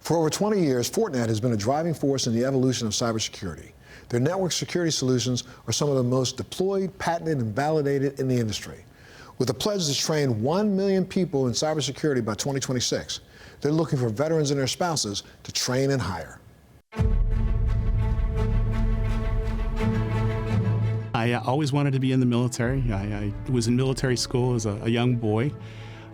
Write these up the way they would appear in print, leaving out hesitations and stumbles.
For over 20 years, Fortinet has been a driving force in the evolution of cybersecurity. Their network security solutions are some of the most deployed, patented, and validated in the industry. With a pledge to train 1 million people in cybersecurity by 2026, they're looking for veterans and their spouses to train and hire. I always wanted to be in the military. I was in military school as a young boy.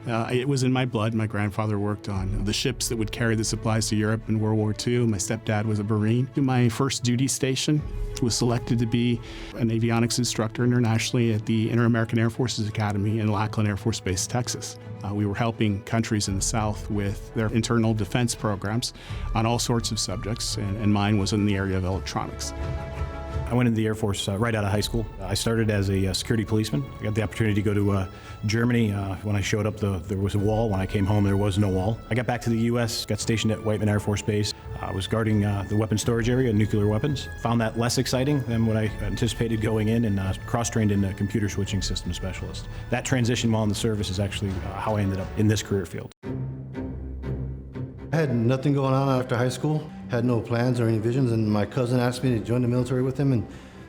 It was in my blood. My grandfather worked on the ships that would carry the supplies to Europe in World War II. My stepdad was a Marine. My first duty station was selected to be an avionics instructor internationally at the Inter-American Air Forces Academy in Lackland Air Force Base, Texas. We were helping countries in the South with their internal defense programs on all sorts of subjects, and mine was in the area of electronics. I went into the Air Force right out of high school. I started as a security policeman. I got the opportunity to go to Germany. When I showed up, there was a wall. When I came home, there was no wall. I got back to the U.S., got stationed at Whiteman Air Force Base. I was guarding the weapons storage area, nuclear weapons. Found that less exciting than what I anticipated going in, and cross-trained in a computer switching system specialist. That transition while in the service is actually how I ended up in this career field. I had nothing going on after high school, had no plans or any visions, and my cousin asked me to join the military with him, and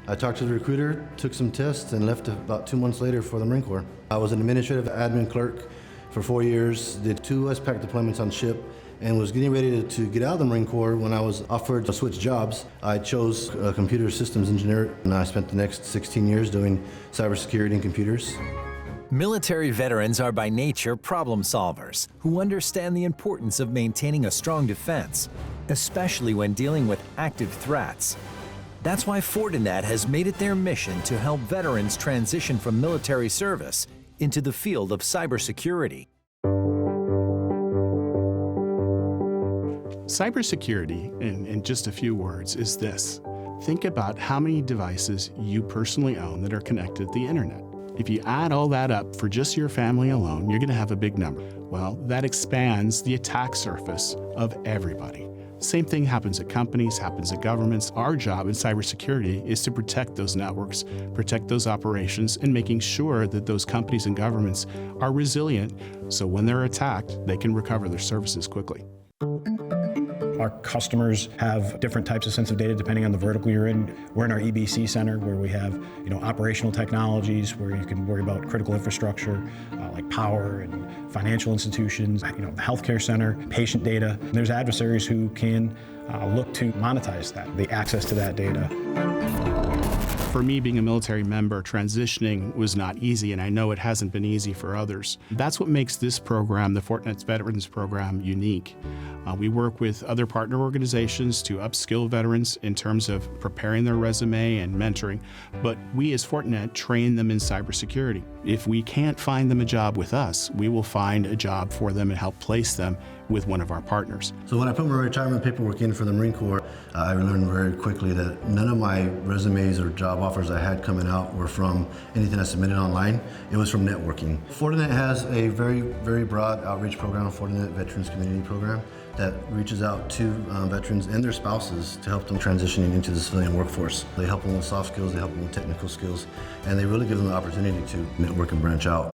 I talked to the recruiter, took some tests, and left about 2 months later for the Marine Corps. I was an administrative admin clerk for 4 years, did 2 Westpac deployments on ship, and was getting ready to get out of the Marine Corps when I was offered to switch jobs. I chose a computer systems engineer, and I spent the next 16 years doing cybersecurity and computers. Military veterans are by nature problem solvers who understand the importance of maintaining a strong defense, especially when dealing with active threats. That's why Fortinet has made it their mission to help veterans transition from military service into the field of cybersecurity. Cybersecurity, in just a few words, is this. Think about how many devices you personally own that are connected to the internet. If you add all that up for just your family alone, you're going to have a big number. Well, that expands the attack surface of everybody. Same thing happens at companies, happens at governments. Our job in cybersecurity is to protect those networks, protect those operations, and making sure that those companies and governments are resilient so when they're attacked, they can recover their services quickly. Our customers have different types of sensitive data depending on the vertical you're in. We're in our EBC center where we have operational technologies where you can worry about critical infrastructure like power and financial institutions, the healthcare center, patient data. And there's adversaries who can look to monetize that, the access to that data. For me, being a military member, transitioning was not easy, and I know it hasn't been easy for others. That's what makes this program, the Fortinet's Veterans Program, unique. We work with other partner organizations to upskill veterans in terms of preparing their resume and mentoring, but we as Fortinet train them in cybersecurity. If we can't find them a job with us, we will find a job for them and help place them with one of our partners. So when I put my retirement paperwork in for the Marine Corps, I learned very quickly that none of my resumes or job offers I had coming out were from anything I submitted online. It was from networking. Fortinet has a very, very broad outreach program, Fortinet Veterans Community Program, that reaches out to veterans and their spouses to help them transitioning into the civilian workforce. They help them with soft skills, they help them with technical skills, and they really give them the opportunity to network and branch out.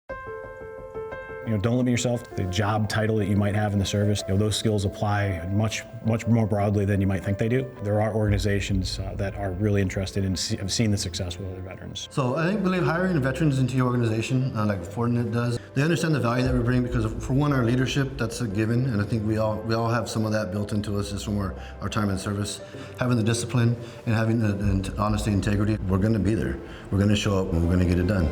Don't limit yourself to the job title that you might have in the service. Those skills apply much more broadly than you might think they do. There are organizations that are really interested in have seen the success with other veterans. So I believe hiring veterans into your organization, like Fortinet does, they understand the value that we bring because for one, our leadership, that's a given, and I think we all have some of that built into us just from our time in service. Having the discipline and having the honesty and integrity, we're going to be there. We're going to show up and we're going to get it done.